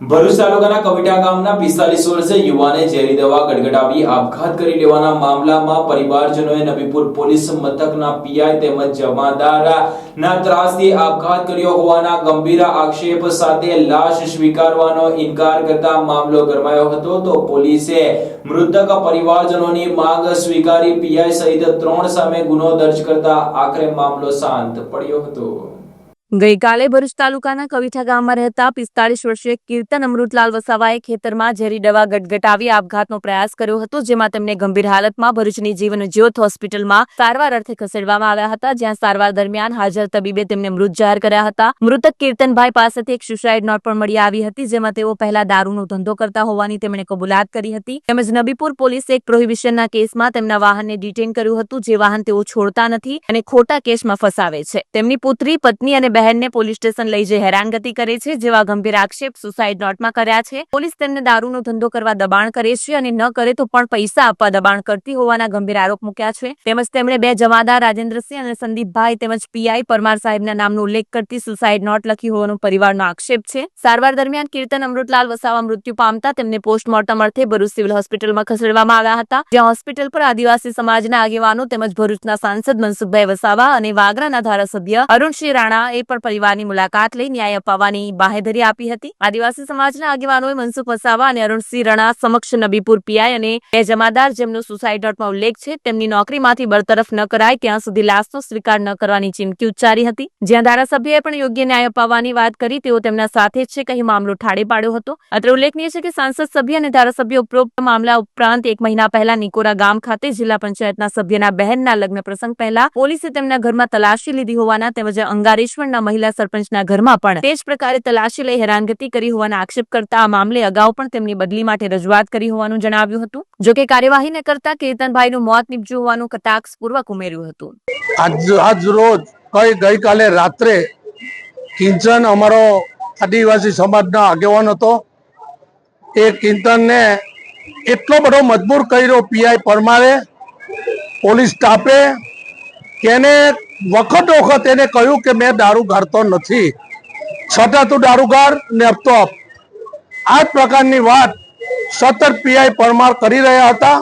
ભરૂચ તાલુકાના કવિટા ગામના 45 વર્ષીય યુવાને ઝેરી દવા ગટગટાવી આપઘાત કરી લેવાના મામલામાં પરિવારજનોએ નબીપુર પોલીસ મથકના પીઆઈ તેમજ જમાદારના ત્રાસથી આપઘાત કર્યો હોવાના ગંભીર આક્ષેપ સાથે લાશ સ્વીકારવાનો ઇનકાર કરતા મામલો ગરમાયો હતો તો પોલીસે મૃતક પરિવારજનોની માંગ સ્વીકારી પીઆઈ સહિત 3 સામે ગુનો દર્જ કરતા આખરે મામલો શાંત પડ્યો હતો। ગઈકાલે ભરૂચ તાલુકાના કવિઠા ગામમાં રહેતા 45 વર્ષીય કીર્તન અમૃતલાલ વસાવાએ ખેતરમાં ઝેરી દવા ગટગટાવી આપઘાતનો પ્રયાસ કર્યો હતો, જેમાં તેમને ગંભીર હાલતમાં ભરૂચની જીવન જ્યોત હોસ્પિટલમાં સારવાર અર્થે ખસેડવામાં આવ્યા હતા, જ્યાં સારવાર દરમિયાન હાજર તબીબે તેમને મૃત જાહેર કર્યા હતા। મૃતક કીર્તનભાઈ પાસેથી એક સુસાઇડ નોટ પણ મળી આવી હતી, જેમાં તેઓ પહેલા દારૂનો ધંધો કરતા હોવાની તેમણે કબૂલાત કરી હતી। તેમજ નબીપુર પોલીસે એક પ્રોહિબિશનના કેસમાં તેમના વાહનને ડિટેન કર્યું હતું, જે વાહન તેઓ છોડતા નથી અને ખોટા કેસમાં ફસાવે છે। તેમની પુત્રી, પત્ની અને બહેનને પોલીસ સ્ટેશન લઈ જઈ હેરાનગતિ કરે છે, જેવા ગંભીર આક્ષેપ સુસાઇડ નોટમાં કર્યા છે। પોલીસ તેમને દારૂનો ધંધો કરવા દબાણ કરે છે અને ન કરે તો પણ પૈસા આપવા દબાણ કરતી હોવાના ગંભીર આરોપ મૂક્યા છે। તેમજ તેમણે 2 જમાદાર રાજેન્દ્રસિંહ અને સંદીપભાઈ તેમજ પીઆઈ પરમાર સાહેબના નામનો ઉલ્લેખ કરતી સુસાઇડ નોટ લખી હોવાનો પરિવારનો આક્ષેપ છે। સારવાર દરમિયાન કીર્તન અમૃતલાલ વસાવા મૃત્યુ પામતા તેમને પોસ્ટમોર્ટમ અર્થે ભરૂચ સિવિલ હોસ્પિટલમાં ખસેડવામાં આવ્યા હતા, જ્યાં હોસ્પિટલ પર આદિવાસી સમાજના આગેવાનો તેમજ ભરૂચના સાંસદ મનસુખભાઈ વસાવા અને વાગરાના ધારાસભ્ય અરુણસિંહ રાણાએ પણ પરિવારની મુલાકાત લઈ ન્યાય અપાવવાની બાહેધરી આપી હતી। આદિવાસી સમાજના આગેવાનોએ મનસુખ વસાવા અને અરુણસિંહ રાણા સમક્ષ નબીપુર પીઆઈ અને 2 જમાદાર, જેમનો સુસાઇડ નોટમાં ઉલ્લેખ છે, તેમની નોકરીમાંથી બરતરફ ન કરાય ત્યાં સુધી લાશનો સ્વીકાર ન કરવાની ચીમકી ઉચ્ચારી હતી, જ્યાં ધારાસભ્યએ પણ યોગ્ય ન્યાય અપાવવાની વાત કરી તેઓ તેમના સાથે જ છે કહી મામલો ઠાળે પાડ્યો હતો। અત્રે ઉલ્લેખનીય છે કે સાંસદ સભ્ય અને ધારાસભ્ય ઉપરોક્ત મામલા ઉપરાંત 1 મહિના પહેલા નિકોરા ગામ ખાતે જિલ્લા પંચાયતના સભ્યના બહેનના લગ્ન પ્રસંગ પહેલા પોલીસે તેમના ઘરમાં તલાશી લીધી હોવાના તેમજ અંગારેશ્વરના મહિલા સરપંચના ઘરમાં પણ તે જ પ્રકારે તલાશી લઈ હેરાનગતિ કરી હોવાના આક્ષેપ કરતા આ મામલે અગાઉ પણ તેમની બદલી માટે રજૂઆત કરી હોવાનું જણાવ્યું હતું। જો કે કાર્યવાહી ન કરતા કીર્તનભાઈનું મોત નીપજ્યું હોવાનું કટાક્ષપૂર્વક ઉમેર્યું હતું। આજ રોજ ગઈકાલે રાત્રે કિંચન અમારો આદિવાસી સમાજના આગેવાન હતો, એ કિંચનને એટલો બધો મજબૂર કર્યો પીઆઈ પરમારે, પોલીસ સ્ટાફે, કે એને વખત એને કહ્યું કે મેં દારૂ ગાળતો નથી, છતાં તું દારૂ ગાળ ને આપતો આપ। આ જ પ્રકારની વાત સતત પીઆઈ પરમાર કરી રહ્યા હતા।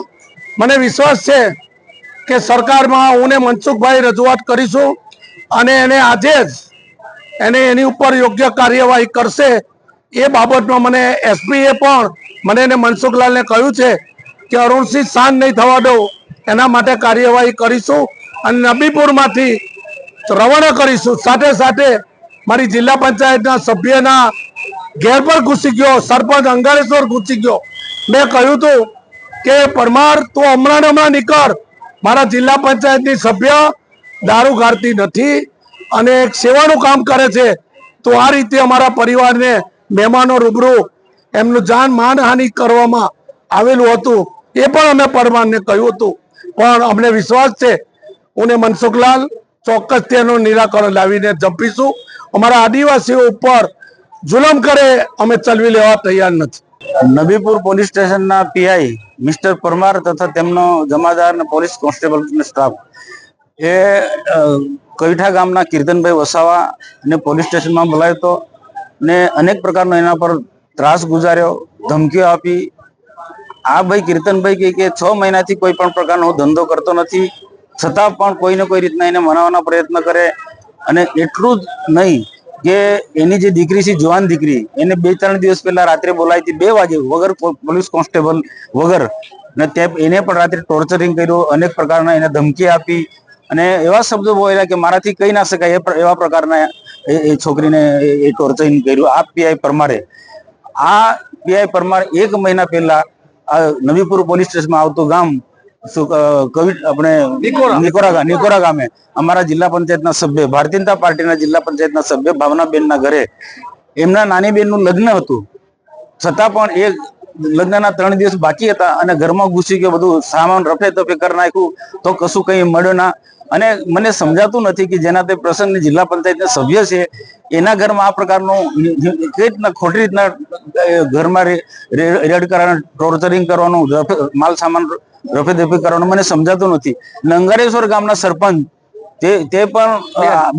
મને વિશ્વાસ છે કે સરકારમાં હું ને મનસુખભાઈ રજૂઆત કરીશું અને એને આજે જ એની ઉપર યોગ્ય કાર્યવાહી કરશે। એ બાબતમાં મને એસપીએ પણ મને એને મનસુખલાલને કહ્યું છે કે અરુણસિંહ શાંત નહીં થવા દો, એના માટે કાર્યવાહી કરીશું અને નબીપુરમાંથી રવાના કરીશું। સાથે સાથે મારી જિલ્લા પંચાયતના સભ્યના ઘેર પર ઘૂસી ગયો, સરપંચ અંગારેશ્વર ઘૂસી ગયો। મેં કહ્યું હતું કે પરમાર તું હમણાં નીકળ, મારા જિલ્લા પંચાયતની સભ્ય દારૂ ગાળતી નથી અને એક સેવાનું કામ કરે છે, તો આ રીતે અમારા પરિવારને મહેમાનો રૂબરૂ એમનું જાન માનહાનિ કરવામાં આવેલું હતું, એ પણ અમે પરમારને કહ્યું હતું। પણ અમને વિશ્વાસ છે હું ને મનસુખલાલ ચોક્કસ તેનું નિરાકરણ લાવીને જંપીશું। અમારા આદિવાસીઓ ઉપર જુલમ કરે અમે ચલવી લેવા તૈયાર નથી। નબીપુર પોલીસ સ્ટેશનના પીઆઈ મિસ્ટર પરમાર તથા તેમનો જમાદાર અને પોલીસ કોન્સ્ટેબલ સ્ટાફ એ કવિઠા ગામના કીર્તનભાઈ વસાવા ને પોલીસ સ્ટેશનમાં બોલાવ્યો હતો ને અનેક પ્રકારનો એના પર ત્રાસ ગુજાર્યો, ધમકીઓ આપી। આ ભાઈ કીર્તનભાઈ કે 6 મહિનાથી કોઈ પણ પ્રકારનો ધંધો કરતો નથી, છતાં પણ કોઈને કોઈ રીતના એને મનાવવાનો પ્રયત્ન કરે। અને એટલું જ નહીં કે એની જે દીકરી છે, જવાન દીકરી, એને 2-3 દિવસ પહેલા રાત્રે બોલાવી હતી 2 વાગે વગર પોલીસ કોન્સ્ટેબલ વગર, ને એને પણ રાત્રે ટોર્ચરિંગ કર્યું, અનેક પ્રકારના એને ધમકી આપી અને એવા શબ્દો બોલ્યા કે મારાથી કહી ના શકાય એવા પ્રકારના એ છોકરીને એ ટોર્ચરિંગ કર્યું। આ પીઆઈ પરમારે, આ પીઆઈ પરમાર 1 મહિના પહેલા નબીપુર પોલીસ સ્ટેશનમાં આવતું ગામ આપણે નિકોરા ગામે અમારા જિલ્લા પંચાયતના સભ્ય, ભારતીય જનતા પાર્ટીના જિલ્લા પંચાયતના સભ્ય ભાવનાબેનના ઘરે એમના નાની બેનનું લગ્ન હતું, છતાં પણ એ લગ્નના 3 દિવસ બાકી હતા અને ઘરમાં ઘૂસી ગયો, બધું સામાન રફે તફે કરી નાખ્યું, તો કશું કંઈ મળ્યો ના। અને મને સમજાતું નથી કે જેના તે પ્રસંગની જિલ્લા પંચાયતના સભ્ય છે એના ઘરમાં આ પ્રકારનું કઈ રીતના ખોટી રીતના ઘરમાં રેડ કરવાનું, ટોર્ચરિંગ કરવાનું, માલ સામાન રફે દફે કરવાનું મને સમજાતું નથી। અંગારેશ્વર ગામના સરપંચ તે પણ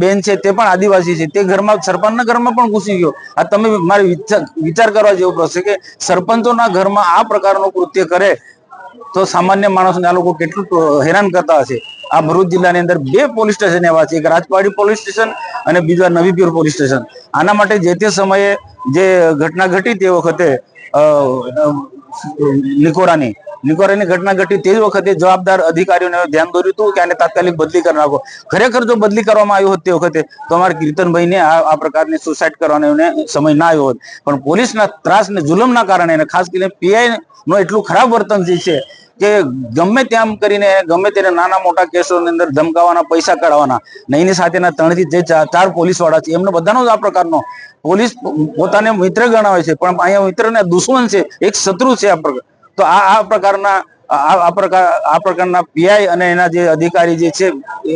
બેન છે, તે પણ આદિવાસી છે. તે ઘરમાં સરપંચના ઘરમાં પણ ઘૂસી ગયો. આ તમે મારે વિચાર કરવા જેવો પ્રશ્ન છે કે સરપંચોના ઘરમાં આ પ્રકારનું કૃત્ય કરે તો સામાન્ય માણસને આ લોકો કેટલું હેરાન કરતા હશે. આ ભરૂચ જિલ્લાની અંદર 2 પોલીસ સ્ટેશન એવા છે, એક રાજપાડી પોલીસ સ્ટેશન અને બીજા નવીપુર પોલીસ સ્ટેશન. આના માટે જે તે સમયે જે ઘટના ઘટી તે વખતે નિકોરાની ઘટના ઘટી તે જ વખતે જવાબદાર અધિકારીઓને ધ્યાન દોર્યું હતું કે આને તાત્કાલિક બદલી કરી નાખો. ખરેખર જો બદલી કરવામાં આવ્યો હોત તે વખતે તો અમારે કીર્તનભાઈને આ પ્રકારની સુસાઇડ કરવાનો સમય ના આવ્યો હોત. પણ પોલીસના ત્રાસ ને જુલમના કારણે અને ખાસ કરીને પીઆઈ નો એટલું ખરાબ વર્તન જે છે કે ગમે તેમ કરીને ગમે તેને નાના મોટા કેસોની અંદર ધમકાવાના, પૈસા કાઢવાના. એની સાથેના 3 થી 4 પોલીસ વાળા છે, એમનો બધાનો જ આ પ્રકારનો પોલીસ પોતાને મિત્ર ગણાવે છે, પણ અહીંયા મિત્ર ને દુશ્મન છે, એક શત્રુ છે. તો આ પ્રકારના પીઆઈ અને એના જે અધિકારી જે છે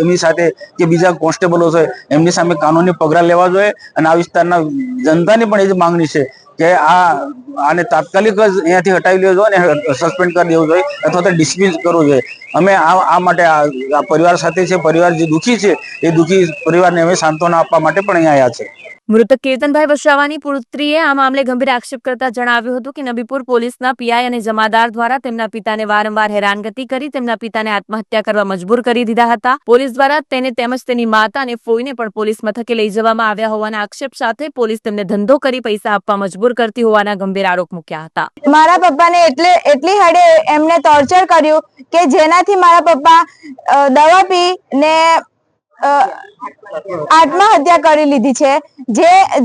એમની સાથે કે બીજા કોન્સ્ટેબલો છે એમની સામે કાનૂની પગલાં લેવા જોઈએ. અને આ વિસ્તારના જનતાની પણ એ જ માંગણી છે કે આને તાત્કાલિક જ અહીંયાથી હટાવી લેવો જોઈએ અને સસ્પેન્ડ કરી દેવું જોઈએ અથવા તો ડિસમિસ કરવું જોઈએ. અમે આ માટે આ પરિવાર સાથે છે. પરિવાર જે દુઃખી છે એ દુઃખી પરિવારને અમે સાંત્વના આપવા માટે પણ અહીંયા આવ્યા છે. મૃતક કીર્તનભાઈ વસાવાની પુત્રીએ આ મામલે ગંભીર આક્ષેપ કરતા જણાવ્યું હતું કે નબીપુર પોલીસના પીઆઈ અને જમાદાર દ્વારા તેમના પિતાને વારંવાર હેરાનગતિ કરી તેમના પિતાને આત્મહત્યા કરવા મજબૂર કરી દીધા હતા. પોલીસ દ્વારા તેને તેમજ તેની માતા અને ફોઈને પણ પોલીસ મથકે લઈ જવામાં આવ્યા હોવાના આક્ષેપ સાથે પોલીસ તેમને ધંધો કરી પૈસા આપવા મજબૂર કરતી હોવાના ગંભીર આરોપ મૂક્યા હતા. મારા પપ્પાને એટલી હદે એમને ટોર્ચર કર્યું કે જેનાથી મારા પપ્પા દવા પીને આત્મહત્યા કરી લીધી છે.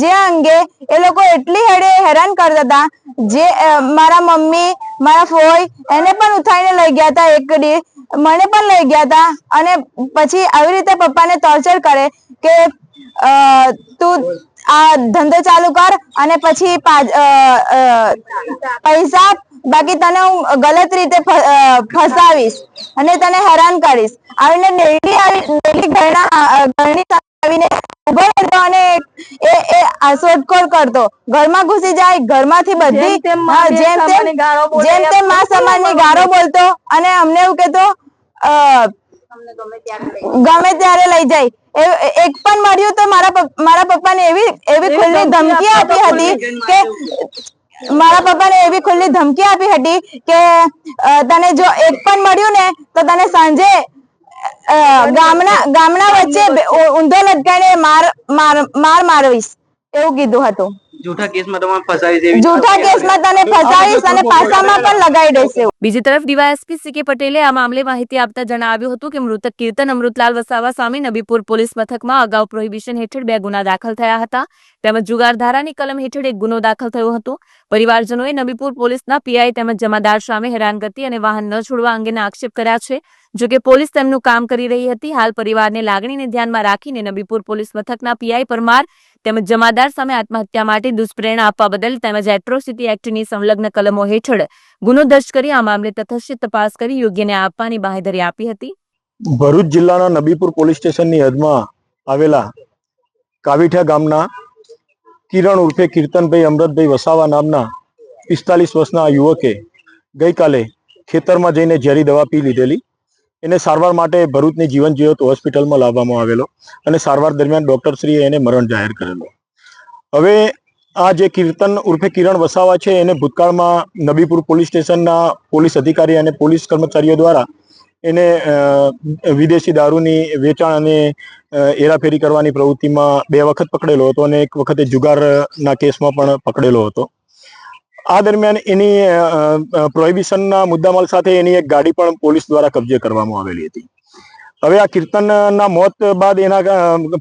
જે અંગે એ લોકો એટલી હદે હેરાન કરતા હતા. જે મારા મમ્મી, મારા ફોઈ એને પણ ઉઠાઈને લઈ ગયા હતા, એક દી મને પણ લઈ ગયા હતા. અને પછી આવી રીતે પપ્પાને ટોર્ચર કરે કે તું આ ધંધો ચાલુ કર અને પછી પૈસા, બાકી તને હું ગલત રીતે ફસાવીશ અને તને હેરાન કરીશ. આવીને ડેલી ઘરની આવીને ઉભો રહેતો અને એ શોધખોળ કરતો. ઘરમાં ઘૂસી જાય, ઘરમાંથી બધી જેમ તેમ માં સમાનની ગાળો બોલતો અને અમને એવું કહેતો ગમે ત્યારે લઈ જાય. એક પણ મળ્યું તો મારા પપ્પાને એવી ખુલ્લી ધમકી આપી હતી કે તને જો એક પણ મળ્યું ને તો તને સાંજે ગામના વચ્ચે ઊંધો લટકાઈને મારવીશ એવું કીધું હતું. જૂઠા કેસમાં તને ફસાવીશ અને પાસામાં પણ લગાવી દઈશ. બીજી તરફ ડીવાયએસપી સી.કે. પટેલે આ મામલે માહિતી આપતા જણાવ્યું હતું કે મૃતક કીર્તન અમૃતલાલ વસાવા સામે નબીપુર પોલીસ મથકમાં અગાઉ પ્રોહિબિશન હેઠળ 2 ગુના દાખલ થયા હતા. તેમજ જુગાર ધારાની કલમ હેઠળ 1 ગુનો દાખલ થયો હતો. પરિવારજનોએ નબીપુર પોલીસના પીઆઈ તેમજ જમાદાર સામે હેરાનગતિ અને વાહન ન છોડવા અંગેના આક્ષેપ કર્યા છે. જોકે પોલીસ તેમનું કામ કરી રહી હતી. હાલ પરિવારને લાગણીને ધ્યાનમાં રાખીને નબીપુર પોલીસ મથકના પીઆઈ પરમાર તેમજ જમાદાર સામે આત્મહત્યા માટે દુષ્પ્રેરણા આપવા બદલ તેમજ એટ્રોસિટી એક્ટની સંલગ્ન કલમો હેઠળ ગુનો દર્જ કરી આ મામલે તથ્ય તપાસ કરી યોગ્ય ન્યાય આપવાની બાંહેધરી આપી હતી. ભરૂચ જિલ્લાના નબીપુર પોલીસ સ્ટેશનની હદમાં આવેલા કાવીઠા ગામના કિરણ ઉર્ફે કીર્તનભાઈ અમૃતભાઈ વસાવા નામના 45 વર્ષના યુવકે ગઈકાલે ખેતરમાં જઈને ઝેરી દવા પી લીધેલી. એને સારવાર માટે ભરૂચની જીવન જ્યોત હોસ્પિટલમાં લાવવામાં આવેલો અને સારવાર દરમિયાન ડોક્ટરશ્રીએ એને મરણ જાહેર કરેલો. હવે આ જે કીર્તન ઉર્ફે કિરણ વસાવા છે એને ભૂતકાળમાં નબીપુર પોલીસ સ્ટેશનના પોલીસ અધિકારી અને પોલીસ કર્મચારીઓ દ્વારા એને વિદેશી દારૂની વેચાણ અને હેરાફેરી કરવાની પ્રવૃત્તિમાં 2 વખત પકડેલો હતો અને એક વખતે જુગારના કેસમાં પણ પકડેલો હતો. આ દરમિયાન એની પ્રોહિબિશનના મુદ્દામાલ સાથે એની એક ગાડી પણ પોલીસ દ્વારા કબજે કરવામાં આવેલી હતી. હવે આ કીર્તનના મોત બાદ એના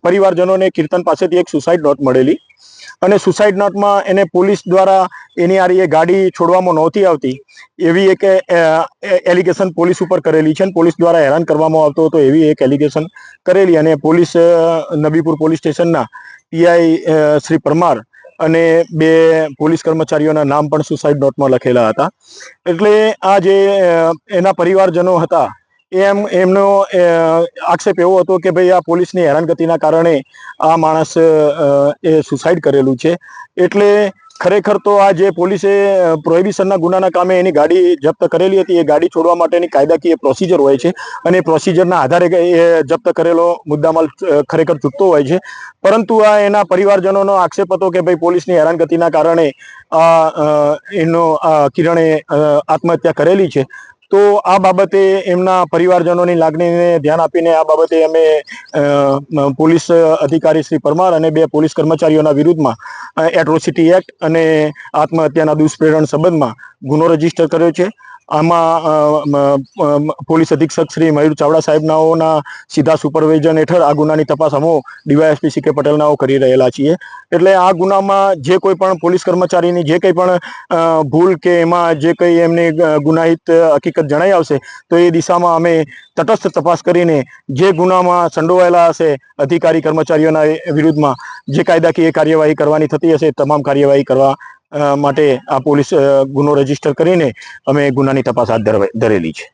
પરિવારજનોને કીર્તન પાસેથી એક સુસાઇડ નોટ મળેલી અને સુસાઇડ નોટમાં એને પોલીસ દ્વારા એની આ એ ગાડી છોડવામાં નહોતી આવતી એવી એક એલિગેશન પોલીસ ઉપર કરેલી છે અને પોલીસ દ્વારા હેરાન કરવામાં આવતો હતો એવી એક એલિગેશન કરેલી અને પોલીસ નબીપુર પોલીસ સ્ટેશનના પીઆઈ શ્રી પરમાર અને 2 પોલીસ કર્મચારીઓના નામ પણ સુસાઇડ નોટમાં લખેલા હતા. એટલે આ જે એના પરિવારજનો હતા એમનો આક્ષેપ એવો હતો કે ભાઈ આ પોલીસની હેરાનગતિના કારણે આ માણસ એ સુસાઇડ કરેલું છે. એટલે ખરેખર તો આ જે પોલીસે પ્રોહિબિશનના ગુનાના કામે એની ગાડી જપ્ત કરેલી હતી એ ગાડી છોડવા માટેની કાયદાકીય પ્રોસિજર હોય છે અને એ પ્રોસિજરના આધારે એ જપ્ત કરેલો મુદ્દામાલ ખરેખર છૂટતો હોય છે. પરંતુ આ એના પરિવારજનોનો આક્ષેપ હતો કે ભાઈ પોલીસની હેરાનગતિના કારણે કિરણે આત્મહત્યા કરેલી છે. તો આ બાબતે એમના પરિવારજનોની લાગણીને ધ્યાન આપીને આ બાબતે અમે પોલીસ અધિકારી શ્રી પરમાર અને 2 પોલીસ કર્મચારીઓના વિરુદ્ધમાં એટ્રોસિટી એક્ટ અને આત્મહત્યાના દુષ્પ્રેરણ સંબંધમાં ગુનો રજીસ્ટર કર્યો છે. આમાં પોલીસ અધિક્ષક શ્રી મયુર ચાવડા સાહેબનાઓના સીધા સુપરવિઝન હેઠળ આ ગુનાની તપાસ અમો ડીવાયએસપી સી કે પટેલનાઓ કરી રહેલા છીએ. એટલે આ ગુનામાં જે કોઈ પણ પોલીસ કર્મચારીની જે કંઈ પણ ભૂલ કે એમાં જે કંઈ એમની ગુનાહિત હકીકત જણાઈ આવશે તો એ દિશામાં અમે તટસ્થ તપાસ કરીને જે ગુનામાં સંડોવાયેલા હશે અધિકારી કર્મચારીઓના વિરુદ્ધમાં જે કાયદાકીય કાર્યવાહી કરવાની થતી હશે તમામ કાર્યવાહી કરવા માટે આ પોલીસ ગુનો રજીસ્ટર કરીને અમે ગુનાની તપાસ હાથ ધરેલી છે.